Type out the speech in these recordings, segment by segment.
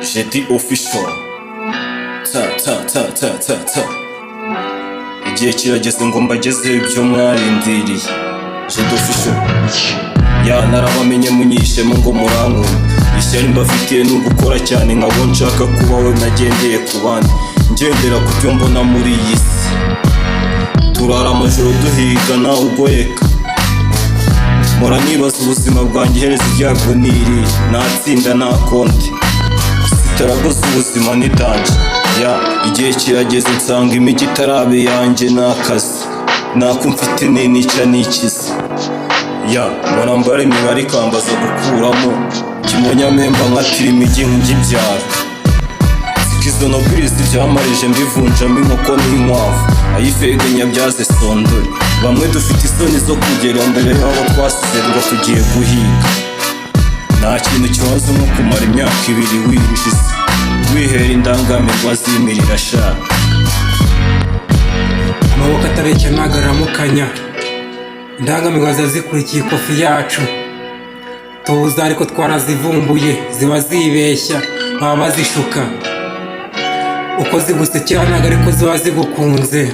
Jedi official. Ta. Igihe kirageze ngo mbagezeho ibyo mwarindiriye. Jedi official. Ya narabamenye munyishemo ngo murankunda. Ishyari mbafitiye ni ugukora cyane nkabo nshaka kubaho nagendeye ku bandi. Ngendera ku byo mbona muri iyi si. Turara amajoro duhiga nawe ugoyeka. Mpora nibaza ubuzima bwanjye iherezo ryabwo ni iri. Natsinda nta konti. Sitaragoza ubuzima ni danje. Ya igihe kirageze nsanga imijyi itarabe yanjye n'akazi. Nako mfite nica nikiza. Ya mpora mbara imibare ikambaza gukuramo. Kimonyamemba nkatira imijyi nk'ibyaro. Izo nobirizi byamarije mbivunjamo inkoko n'inkwavu. Ayifegenya byaze sondori. Bamwe dufite isoni zo kugera mbere y'aho twasize ngo tugiye guhiga. Nta kintu kibazo nko kumara imyaka 2 winjiza. Wihera indangamirwa zimirira shaka. Amaboko atareke nagaramukanya. Indangamirwa zazikurikiye ikofi yacu. Tuza ariko twarazivumbuye ziba zibeshya baba bazishuka. Uko zigusekera ntago ariko ziba zigukunze.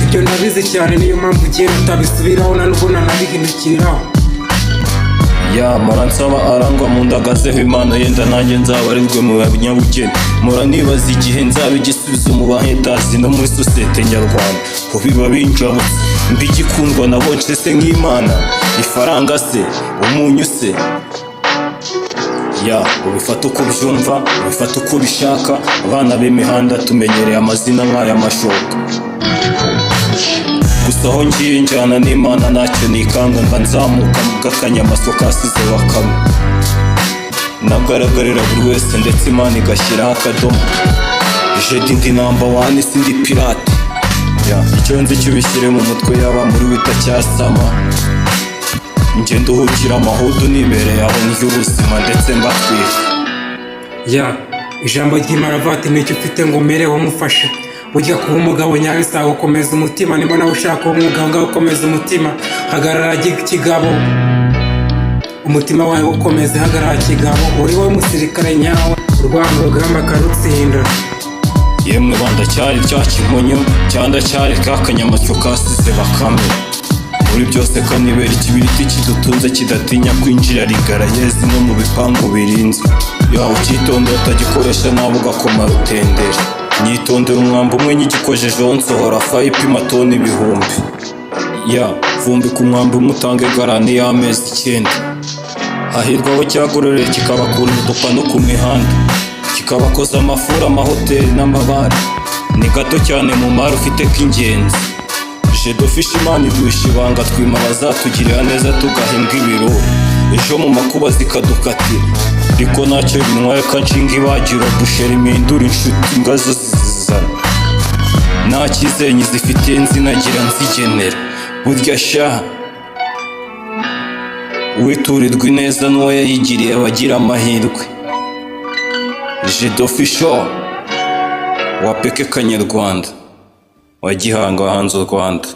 Ibyo ndabizi cyane niyo mpamvu ugiye utabisubiraho nubwo nanabihindukiraho. Ya mpora nsaba arangwa mu ndagazeho Imana yenda nanjye nzabarirwe mu banyabugeni. Mpora nibaza igihe nzaba igisubizo mu bahetazi no muri sosiyete nyarwanda. Ko biba binjabutse mbigikundwa nabonce se nk'Imana. Ifaranga se umunyu se. Ya ubifata uko byumva, ubifata uko bishaka. Abana b'imihanda tumenyereye amazina nk'aya mashoka. Gusa aho ngiye njyana n'Imana ntacyo nikanga. Mba nzamuka mu gakanyamaso kasize bakame. Nagaragarira buri wese ndetse Imana igashyiraho akadomo. Jedi ndi number 1 sindi pirate. Ya icyo nzi cyo bishyire mu mutwe yaba muri witacyasama. Nje nduhukira amahudu nibereye aho n'ubuzima ndetse mbatwika. Ya ijambo ry'Imana vati nicyo ufite ngo mereho mufashe. Ujya kuba umugabo nyawe sawa ukomeza umutima. Niba nawe ushaka umugabo ngaho ukomeza umutima. Hagarara kigabo. Umutima wawe ukomeze hagarara kigabo. Uri wowe musirikare nyawe. Urwanga urugamba karutsinda. Yemwe bandacyari cya kimonyo. Cyanda cyari kakanyamasyo kasize bakame. Muri byose kanibera ikibiriti kidutunze kidatinya kwinjira rigara yezi no mu bipangu birinzwe. Ya ukitonda utagikoresha nabo ugakoma rutendera. Nyitondera umwamba umwe nyigikojejeho nsohora fayi ipima toni 1000. Ya vumbi ku mwamba umutange garani y'amezi 9. Hahirwa abo cyagororera kikabakura udupano ku mihanda. Kikabakoza amafura amahoteli n'amabare. Ni gato cyane mu mari ufite k'ingenzi. Jedi official Imana iduhisha ibanga twima bazatugirira neza tugahimbwa ibiro. Ejo mu makuba zikadukatira. Ariko ntacyo bintwaye kanshinga ibagiro bushera imindura inshuti ngazo zizana. Nta kizenyi zifitiye nzinagira nzigenera. Burya sha witurirwa ineza n'uwo yayigiriye abagira amahirwe. Jedi official wa peke kanyarwanda wa Gihanga hanze u Rwanda.